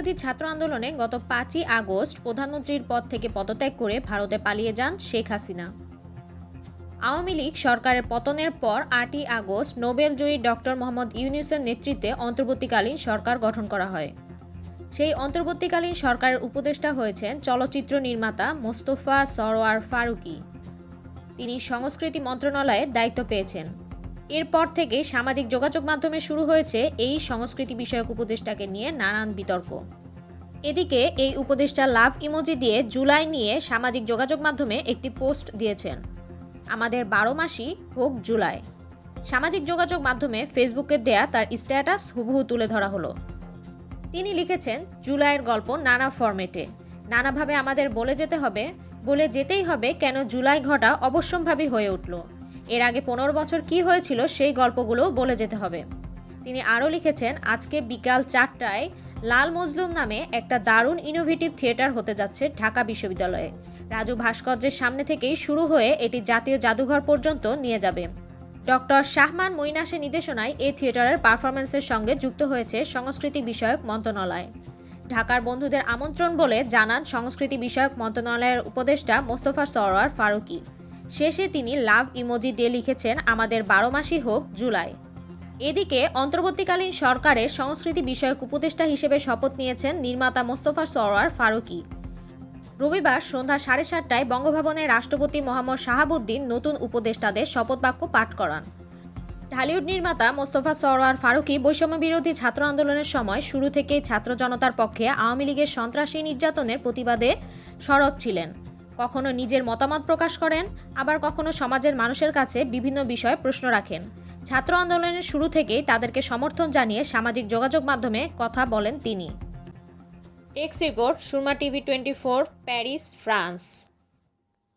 বিরোধী ছাত্র আন্দোলনে গত 5ই আগস্ট প্রধানমন্ত্রীর পদ থেকে পদত্যাগ করে ভারতে পালিয়ে যান শেখ হাসিনা। আওয়ামী লীগ সরকারের পতনের পর 8ই আগস্ট নোবেলজয়ী ডক্টর মোহাম্মদ ইউনূসের নেতৃত্বে অন্তর্বর্তীকালীন সরকার গঠন করা হয়। সেই অন্তর্বর্তীকালীন সরকারের উপদেষ্টা হয়েছেন চলচ্চিত্র নির্মাতা মোস্তফা সরোয়ার ফারুকী। তিনি সংস্কৃতি মন্ত্রণালয়ের দায়িত্ব পেয়েছেন। এরপর থেকে সামাজিক যোগাযোগ মাধ্যমে শুরু হয়েছে এই সংস্কৃতি বিষয়ক উপদেষ্টাকে নিয়ে নানান বিতর্ক। এদিকে এই উপদেষ্টা লাভ ইমোজি দিয়ে জুলাই নিয়ে সামাজিক যোগাযোগ মাধ্যমে একটি পোস্ট দিয়েছেন। আমাদের 12 মাসই হোক জুলাই। সামাজিক যোগাযোগ মাধ্যমে ফেসবুকে দেয়া তার স্ট্যাটাস হুবহু তুলে ধরা হলো। তিনি লিখেছেন, জুলাইয়ের গল্প নানা ফরম্যাটে, নানাভাবে আমাদের বলে যেতেই হবে কেন জুলাই ঘটা অবশ্যম্ভাবী হয়ে উঠল। এর আগে 15 বছর কি হয়েছিল সেই গল্পগুলো বলে যেতে হবে। তিনি আরও লিখেছেন, আজকে বিকাল 4টায় লাল মজলুম নামে একটা দারুণ ইনোভেটিভ থিয়েটার হতে যাচ্ছে ঢাকা বিশ্ববিদ্যালয়ে। রাজু ভাস্কর্যের সামনে থেকেই শুরু হয়ে এটি জাতীয় জাদুঘর পর্যন্ত নিয়ে যাবে। ডক্টর শাহমান মঈনাসের নির্দেশনায় এই থিয়েটারের পারফরমেন্সের সঙ্গে যুক্ত হয়েছে সংস্কৃতি বিষয়ক মন্ত্রণালয়। ঢাকার বন্ধুদের আমন্ত্রণ বলে জানান সংস্কৃতি বিষয়ক মন্ত্রণালয়ের উপদেষ্টা মোস্তফা সরোয়ার ফারুকী। শেষে তিনি লাভ ইমোজি দিয়ে লিখেছেন, আমাদের 12 মাসই হোক জুলাই। এদিকে অন্তর্বর্তীকালীন সরকারের সংস্কৃতি বিষয়ক উপদেষ্টা হিসেবে শপথ নিয়েছেন নির্মাতা মোস্তফা সরোয়ার ফারুকী। রবিবার সন্ধ্যা 7:30টায় বঙ্গভবনে রাষ্ট্রপতি মোহাম্মদ শাহাবুদ্দিন নতুন উপদেষ্টাদের শপথ বাক্য পাঠ করান। ঢালিউড নির্মাতা মোস্তফা সরোয়ার ফারুকী বৈষম্য বিরোধী ছাত্র আন্দোলনের সময় শুরু থেকেই ছাত্র জনতার পক্ষে আওয়ামী লীগের সন্ত্রাসী নির্যাতনের প্রতিবাদে সরব ছিলেন। কখনো নিজের মতামত প্রকাশ করেন, আবার কখনো সমাজের মানুষের কাছে বিভিন্ন বিষয়ে প্রশ্ন রাখেন। ছাত্র আন্দোলনের শুরু থেকেই তাদেরকে সমর্থন জানিয়ে সামাজিক যোগাযোগ মাধ্যমে কথা বলেন তিনি। Text report, Surma TV 24, Paris, France.